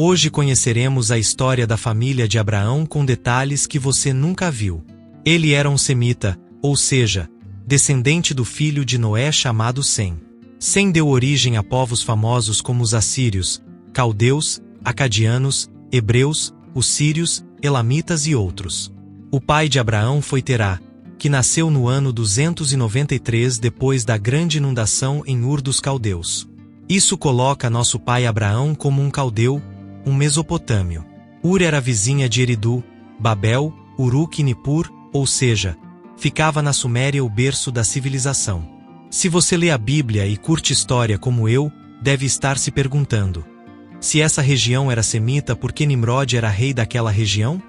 Hoje conheceremos a história da família de Abraão com detalhes que você nunca viu. Ele era um semita, ou seja, descendente do filho de Noé chamado Sem. Sem deu origem a povos famosos como os assírios, caldeus, acadianos, hebreus, os sírios, elamitas e outros. O pai de Abraão foi Terá, que nasceu no ano 293 depois da grande inundação em Ur dos Caldeus. Isso coloca nosso pai Abraão como um caldeu, um mesopotâmio. Ur era vizinha de Eridu, Babel, Uruk e Nippur, ou seja, ficava na Suméria o berço da civilização. Se você lê a Bíblia e curte história como eu, deve estar se perguntando: se essa região era semita, por que Nimrod era rei daquela região?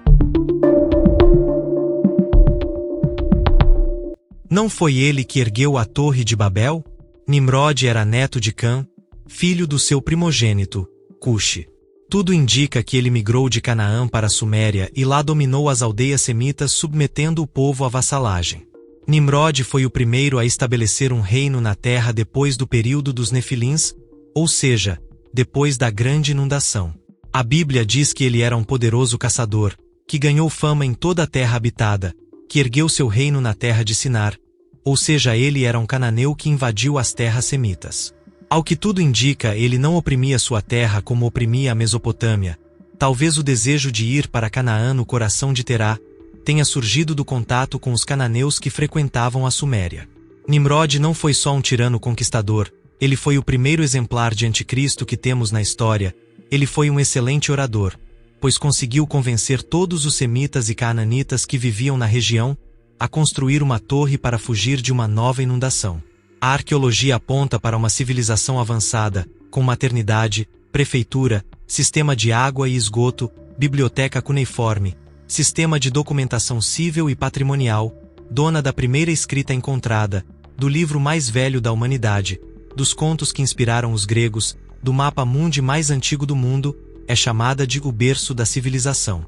Não foi ele que ergueu a Torre de Babel? Nimrod era neto de Cã, filho do seu primogênito, Cuxi. Tudo indica que ele migrou de Canaã para a Suméria e lá dominou as aldeias semitas, submetendo o povo à vassalagem. Nimrod foi o primeiro a estabelecer um reino na terra depois do período dos Nefilins, ou seja, depois da grande inundação. A Bíblia diz que ele era um poderoso caçador, que ganhou fama em toda a terra habitada, que ergueu seu reino na terra de Sinar, ou seja, ele era um cananeu que invadiu as terras semitas. Ao que tudo indica, ele não oprimia sua terra como oprimia a Mesopotâmia. Talvez o desejo de ir para Canaã no coração de Terá tenha surgido do contato com os cananeus que frequentavam a Suméria. Nimrod não foi só um tirano conquistador, ele foi o primeiro exemplar de anticristo que temos na história. Ele foi um excelente orador, pois conseguiu convencer todos os semitas e canaanitas que viviam na região a construir uma torre para fugir de uma nova inundação. A arqueologia aponta para uma civilização avançada, com maternidade, prefeitura, sistema de água e esgoto, biblioteca cuneiforme, sistema de documentação civil e patrimonial, dona da primeira escrita encontrada, do livro mais velho da humanidade, dos contos que inspiraram os gregos, do mapa mundi mais antigo do mundo, é chamada de o berço da civilização.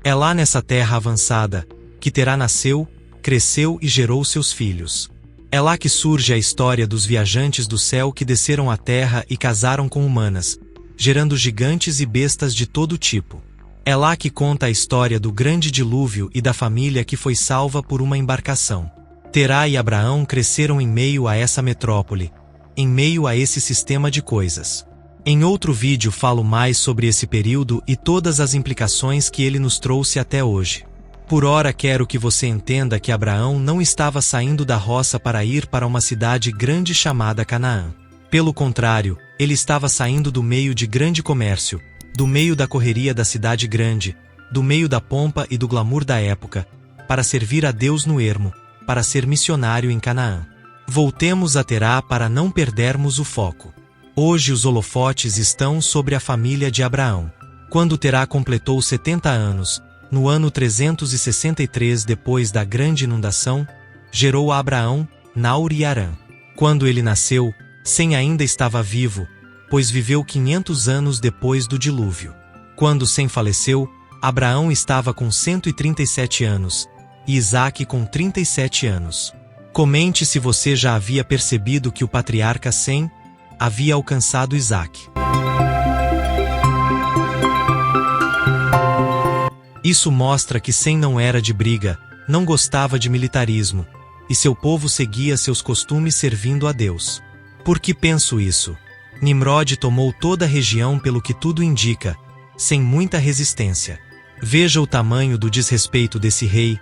É lá nessa terra avançada que Terá nasceu, cresceu e gerou seus filhos. É lá que surge a história dos viajantes do céu que desceram à terra e casaram com humanas, gerando gigantes e bestas de todo tipo. É lá que conta a história do grande dilúvio e da família que foi salva por uma embarcação. Terá e Abraão cresceram em meio a essa metrópole, em meio a esse sistema de coisas. Em outro vídeo falo mais sobre esse período e todas as implicações que ele nos trouxe até hoje. Por ora quero que você entenda que Abraão não estava saindo da roça para ir para uma cidade grande chamada Canaã. Pelo contrário, ele estava saindo do meio de grande comércio, do meio da correria da cidade grande, do meio da pompa e do glamour da época, para servir a Deus no ermo, para ser missionário em Canaã. Voltemos a Terá para não perdermos o foco. Hoje os holofotes estão sobre a família de Abraão. Quando Terá completou 70 anos, no ano 363 depois da grande inundação, gerou a Abraão, Naor e Harã. Quando ele nasceu, Sem ainda estava vivo, pois viveu 500 anos depois do dilúvio. Quando Sem faleceu, Abraão estava com 137 anos, e Isaque com 37 anos. Comente se você já havia percebido que o patriarca Sem havia alcançado Isaque. Isso mostra que Sem não era de briga, não gostava de militarismo, e seu povo seguia seus costumes servindo a Deus. Por que penso isso? Nimrod tomou toda a região pelo que tudo indica, sem muita resistência. Veja o tamanho do desrespeito desse rei.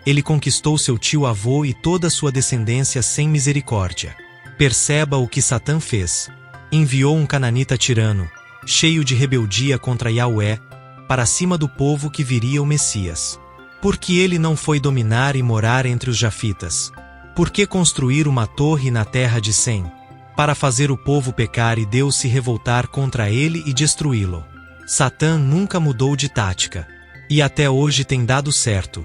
Ele conquistou seu tio-avô e toda sua descendência sem misericórdia. Perceba o que Satã fez. Enviou um cananita tirano, cheio de rebeldia contra Yahweh, para cima do povo que viria o Messias. Por que ele não foi dominar e morar entre os jafitas? Por que construir uma torre na terra de Sem? Para fazer o povo pecar e Deus se revoltar contra ele e destruí-lo. Satã nunca mudou de tática. E até hoje tem dado certo.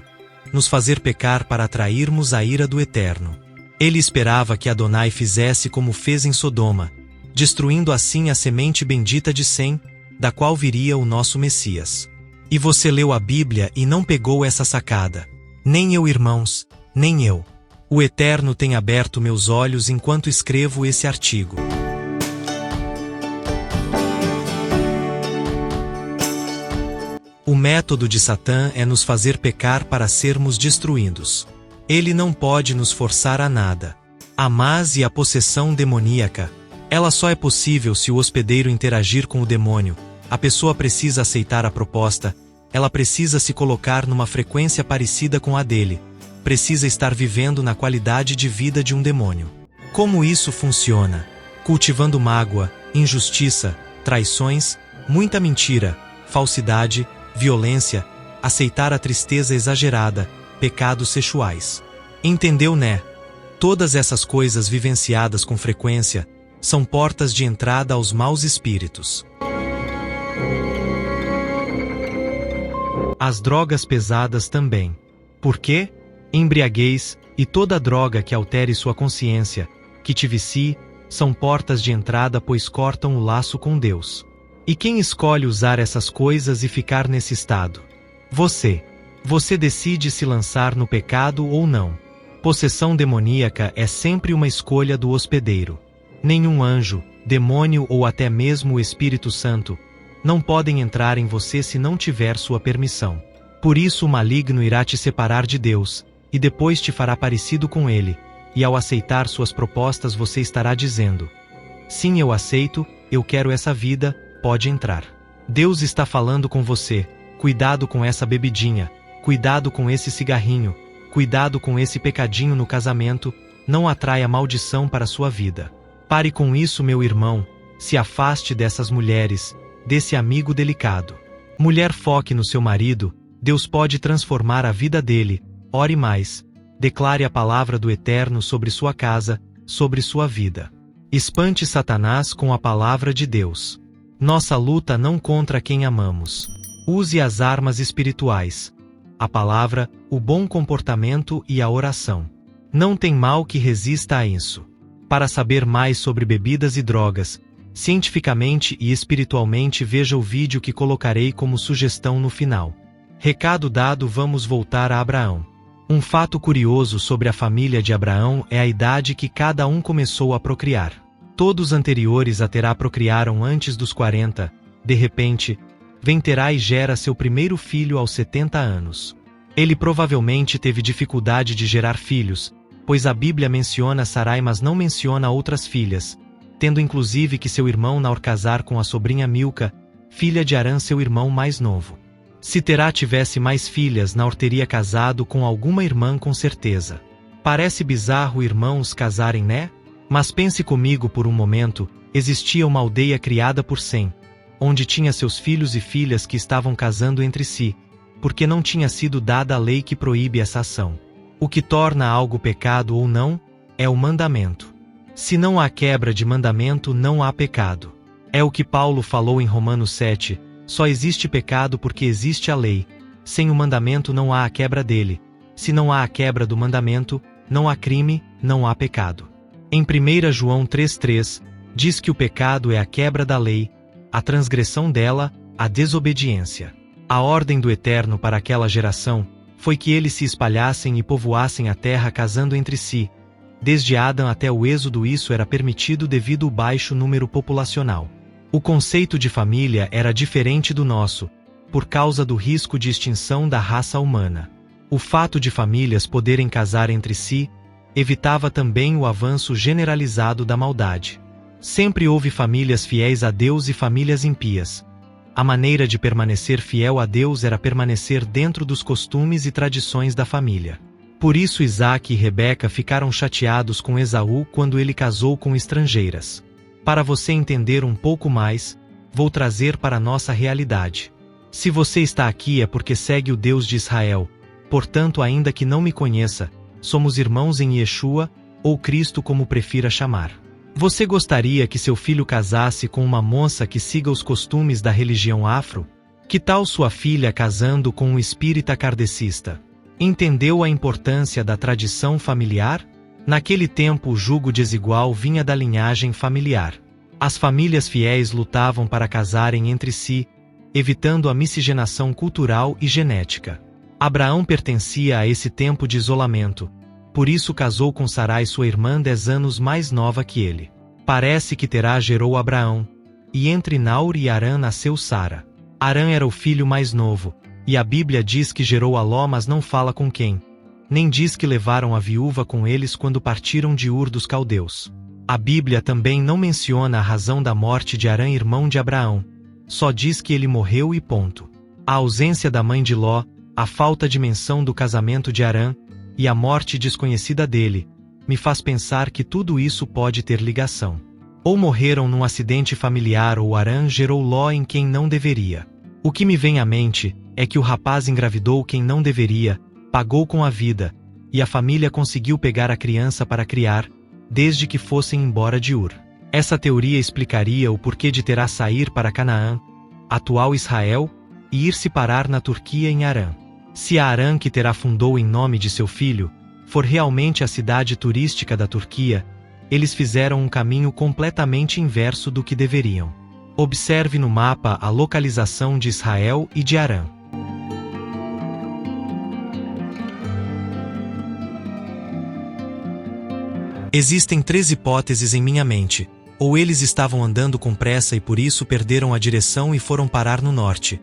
Nos fazer pecar para atrairmos a ira do Eterno. Ele esperava que Adonai fizesse como fez em Sodoma, destruindo assim a semente bendita de Sem, da qual viria o nosso Messias. E você leu a Bíblia e não pegou essa sacada. Nem eu, irmãos, nem eu. O Eterno tem aberto meus olhos enquanto escrevo esse artigo. O método de Satã é nos fazer pecar para sermos destruídos. Ele não pode nos forçar a nada. A mas e a possessão demoníaca. Ela só é possível se o hospedeiro interagir com o demônio. A pessoa precisa aceitar a proposta, ela precisa se colocar numa frequência parecida com a dele. Precisa estar vivendo na qualidade de vida de um demônio. Como isso funciona? Cultivando mágoa, injustiça, traições, muita mentira, falsidade, violência, aceitar a tristeza exagerada, pecados sexuais. Entendeu, né? Todas essas coisas vivenciadas com frequência são portas de entrada aos maus espíritos. As drogas pesadas também. Por quê? Embriaguez e toda droga que altere sua consciência, que te vicie, são portas de entrada pois cortam o laço com Deus. E quem escolhe usar essas coisas e ficar nesse estado? Você. Você decide se lançar no pecado ou não. Possessão demoníaca é sempre uma escolha do hospedeiro. Nenhum anjo, demônio ou até mesmo o Espírito Santo não podem entrar em você se não tiver sua permissão. Por isso o maligno irá te separar de Deus, e depois te fará parecido com ele, e ao aceitar suas propostas você estará dizendo: sim, eu aceito, eu quero essa vida, pode entrar. Deus está falando com você, cuidado com essa bebidinha, cuidado com esse cigarrinho, cuidado com esse pecadinho no casamento, não atraia maldição para sua vida. Pare com isso, meu irmão, se afaste dessas mulheres, desse amigo delicado. Mulher, foque no seu marido, Deus pode transformar a vida dele, ore mais, declare a palavra do Eterno sobre sua casa, sobre sua vida. Espante Satanás com a palavra de Deus. Nossa luta não contra quem amamos. Use as armas espirituais. A palavra, o bom comportamento e a oração. Não tem mal que resista a isso. Para saber mais sobre bebidas e drogas, cientificamente e espiritualmente, veja o vídeo que colocarei como sugestão no final. Recado dado, vamos voltar a Abraão. Um fato curioso sobre a família de Abraão é a idade que cada um começou a procriar. Todos anteriores a Terá procriaram antes dos 40, de repente, vem Terá e gera seu primeiro filho aos 70 anos. Ele provavelmente teve dificuldade de gerar filhos, pois a Bíblia menciona Sarai mas não menciona outras filhas, tendo inclusive que seu irmão Naor casar com a sobrinha Milca, filha de Arã, seu irmão mais novo. Se Terá tivesse mais filhas, Naor teria casado com alguma irmã com certeza. Parece bizarro irmãos casarem, né? Mas pense comigo por um momento, existia uma aldeia criada por Sem, onde tinha seus filhos e filhas que estavam casando entre si, porque não tinha sido dada a lei que proíbe essa ação. O que torna algo pecado ou não, é o mandamento. Se não há quebra de mandamento, não há pecado. É o que Paulo falou em Romanos 7, só existe pecado porque existe a lei. Sem o mandamento não há a quebra dele. Se não há a quebra do mandamento, não há crime, não há pecado. Em 1 João 3,3, diz que o pecado é a quebra da lei, a transgressão dela, a desobediência. A ordem do Eterno para aquela geração foi que eles se espalhassem e povoassem a terra casando entre si. Desde Adão até o Êxodo isso era permitido devido ao baixo número populacional. O conceito de família era diferente do nosso, por causa do risco de extinção da raça humana. O fato de famílias poderem casar entre si evitava também o avanço generalizado da maldade. Sempre houve famílias fiéis a Deus e famílias impías. A maneira de permanecer fiel a Deus era permanecer dentro dos costumes e tradições da família. Por isso Isaque e Rebeca ficaram chateados com Esaú quando ele casou com estrangeiras. Para você entender um pouco mais, vou trazer para a nossa realidade. Se você está aqui é porque segue o Deus de Israel, portanto, ainda que não me conheça, somos irmãos em Yeshua, ou Cristo como prefira chamar. Você gostaria que seu filho casasse com uma moça que siga os costumes da religião afro? Que tal sua filha casando com um espírita kardecista? Entendeu a importância da tradição familiar? Naquele tempo o jugo desigual vinha da linhagem familiar. As famílias fiéis lutavam para casarem entre si, evitando a miscigenação cultural e genética. Abraão pertencia a esse tempo de isolamento, por isso casou com Sarai, sua irmã 10 anos mais nova que ele. Parece que Terá gerou Abraão, e entre Naor e Harã nasceu Sara. Arã era o filho mais novo, e a Bíblia diz que gerou a Ló, mas não fala com quem. Nem diz que levaram a viúva com eles quando partiram de Ur dos Caldeus. A Bíblia também não menciona a razão da morte de Arã, irmão de Abraão. Só diz que ele morreu e ponto. A ausência da mãe de Ló, a falta de menção do casamento de Arã, e a morte desconhecida dele, me faz pensar que tudo isso pode ter ligação. Ou morreram num acidente familiar ou Arã gerou Ló em quem não deveria. O que me vem à mente é que o rapaz engravidou quem não deveria, pagou com a vida, e a família conseguiu pegar a criança para criar, desde que fossem embora de Ur. Essa teoria explicaria o porquê de Terá sair para Canaã, atual Israel, e ir se parar na Turquia em Harã. Se a Harã que Terá fundou em nome de seu filho, for realmente a cidade turística da Turquia, eles fizeram um caminho completamente inverso do que deveriam. Observe no mapa a localização de Israel e de Harã. Existem 3 hipóteses em minha mente. Ou eles estavam andando com pressa e por isso perderam a direção e foram parar no norte.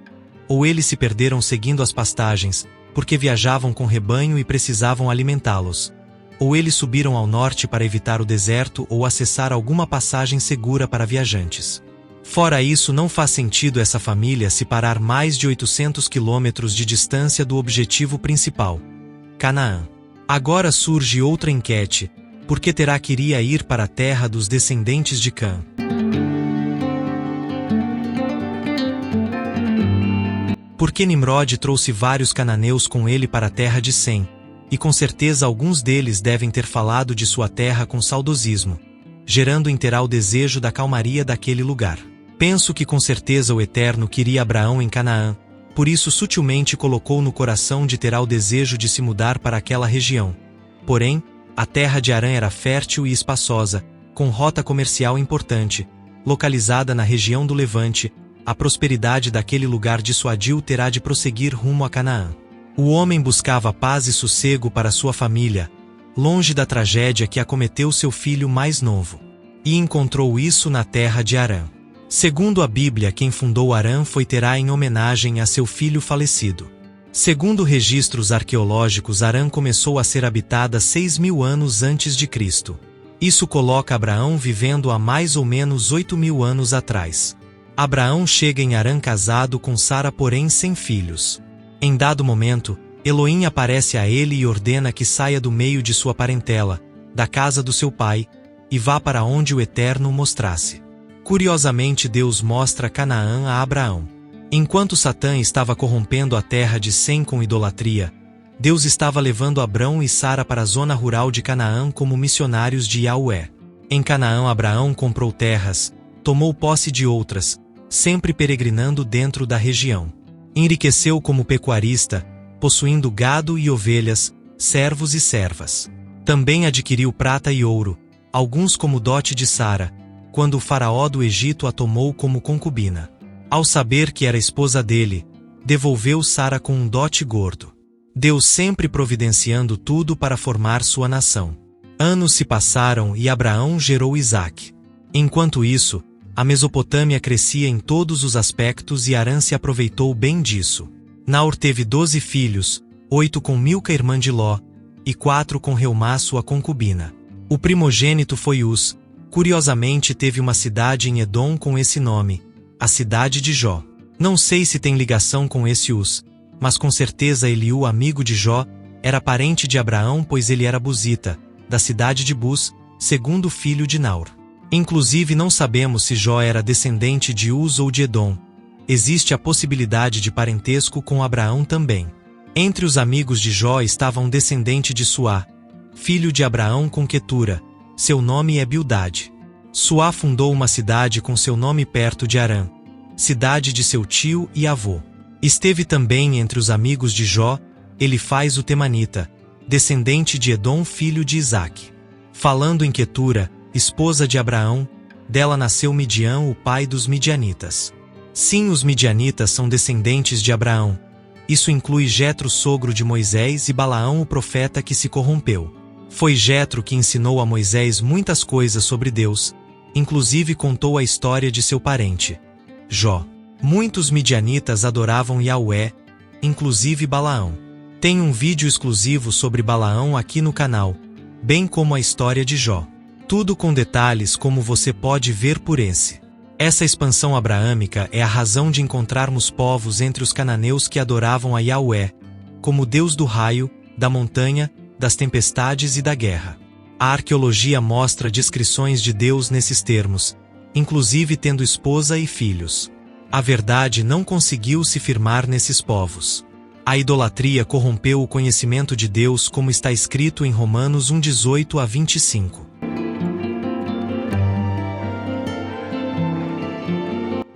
Ou eles se perderam seguindo as pastagens, porque viajavam com rebanho e precisavam alimentá-los. Ou eles subiram ao norte para evitar o deserto ou acessar alguma passagem segura para viajantes. Fora isso, não faz sentido essa família se parar mais de 800 quilômetros de distância do objetivo principal, Canaã. Agora surge outra enquete. Por que Terá queria ir para a terra dos descendentes de Cã? Porque Nimrod trouxe vários cananeus com ele para a terra de Sem, e com certeza alguns deles devem ter falado de sua terra com saudosismo, gerando em Terá o desejo da calmaria daquele lugar. Penso que com certeza o Eterno queria Abraão em Canaã, por isso sutilmente colocou no coração de Terá o desejo de se mudar para aquela região. Porém, a terra de Harã era fértil e espaçosa, com rota comercial importante, localizada na região do Levante. A prosperidade daquele lugar dissuadiu Terá de prosseguir rumo a Canaã. O homem buscava paz e sossego para sua família, longe da tragédia que acometeu seu filho mais novo. E encontrou isso na terra de Harã. Segundo a Bíblia, quem fundou Harã foi Terá em homenagem a seu filho falecido. Segundo registros arqueológicos, Harã começou a ser habitada 6.000 anos antes de Cristo. Isso coloca Abraão vivendo há mais ou menos 8.000 anos atrás. Abraão chega em Harã casado com Sara, porém sem filhos. Em dado momento, Elohim aparece a ele e ordena que saia do meio de sua parentela, da casa do seu pai, e vá para onde o Eterno mostrasse. Curiosamente, Deus mostra Canaã a Abraão. Enquanto Satã estava corrompendo a terra de Sem com idolatria, Deus estava levando Abrão e Sara para a zona rural de Canaã como missionários de Yahweh. Em Canaã, Abraão comprou terras, tomou posse de outras, sempre peregrinando dentro da região. Enriqueceu como pecuarista, possuindo gado e ovelhas, servos e servas. Também adquiriu prata e ouro, alguns como dote de Sara, quando o faraó do Egito a tomou como concubina. Ao saber que era esposa dele, devolveu Sara com um dote gordo. Deus sempre providenciando tudo para formar sua nação. Anos se passaram e Abraão gerou Isaque. Enquanto isso, a Mesopotâmia crescia em todos os aspectos e Harã se aproveitou bem disso. Naor teve 12 filhos, 8 com Milca, irmã de Ló, e 4 com Reumá, sua concubina. O primogênito foi Uz. Curiosamente, teve uma cidade em Edom com esse nome, a cidade de Jó. Não sei se tem ligação com esse Uz, mas com certeza Eliú, amigo de Jó, era parente de Abraão, pois ele era buzita, da cidade de Buz, segundo filho de Naor. Inclusive não sabemos se Jó era descendente de Uz ou de Edom. Existe a possibilidade de parentesco com Abraão também. Entre os amigos de Jó estava um descendente de Suá, filho de Abraão com Quetura. Seu nome é Bildade. Suá fundou uma cidade com seu nome perto de Harã, cidade de seu tio e avô. Esteve também entre os amigos de Jó, Elifaz o Temanita, descendente de Edom, filho de Isaque. Falando em Quetura, esposa de Abraão, dela nasceu Midian, o pai dos midianitas. Sim, os midianitas são descendentes de Abraão. Isso inclui Jetro, sogro de Moisés, e Balaão, o profeta que se corrompeu. Foi Jetro que ensinou a Moisés muitas coisas sobre Deus, inclusive contou a história de seu parente, Jó. Muitos midianitas adoravam Yahweh, inclusive Balaão. Tem um vídeo exclusivo sobre Balaão aqui no canal, bem como a história de Jó. Tudo com detalhes como você pode ver por esse. Essa expansão abraâmica é a razão de encontrarmos povos entre os cananeus que adoravam a Yahweh, como Deus do raio, da montanha, das tempestades e da guerra. A arqueologia mostra descrições de Deus nesses termos, inclusive tendo esposa e filhos. A verdade não conseguiu se firmar nesses povos. A idolatria corrompeu o conhecimento de Deus, como está escrito em Romanos 1:18-25.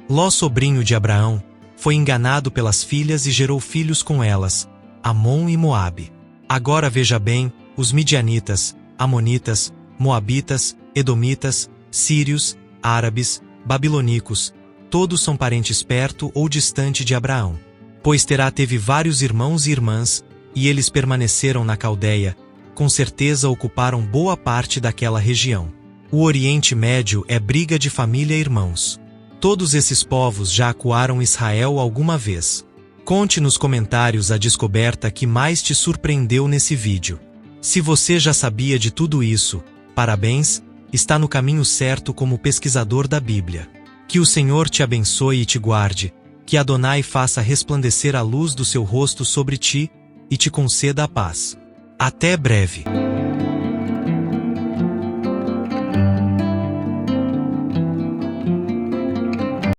Ló, sobrinho de Abraão, foi enganado pelas filhas e gerou filhos com elas, Amon e Moabe. Agora veja bem, os midianitas, amonitas, moabitas, edomitas, sírios, árabes, babilônicos, todos são parentes perto ou distante de Abraão. Pois Terá teve vários irmãos e irmãs, e eles permaneceram na Caldeia, com certeza ocuparam boa parte daquela região. O Oriente Médio é briga de família e irmãos. Todos esses povos já acuaram Israel alguma vez. Conte nos comentários a descoberta que mais te surpreendeu nesse vídeo. Se você já sabia de tudo isso, parabéns, está no caminho certo como pesquisador da Bíblia. Que o Senhor te abençoe e te guarde, que Adonai faça resplandecer a luz do seu rosto sobre ti, e te conceda a paz. Até breve.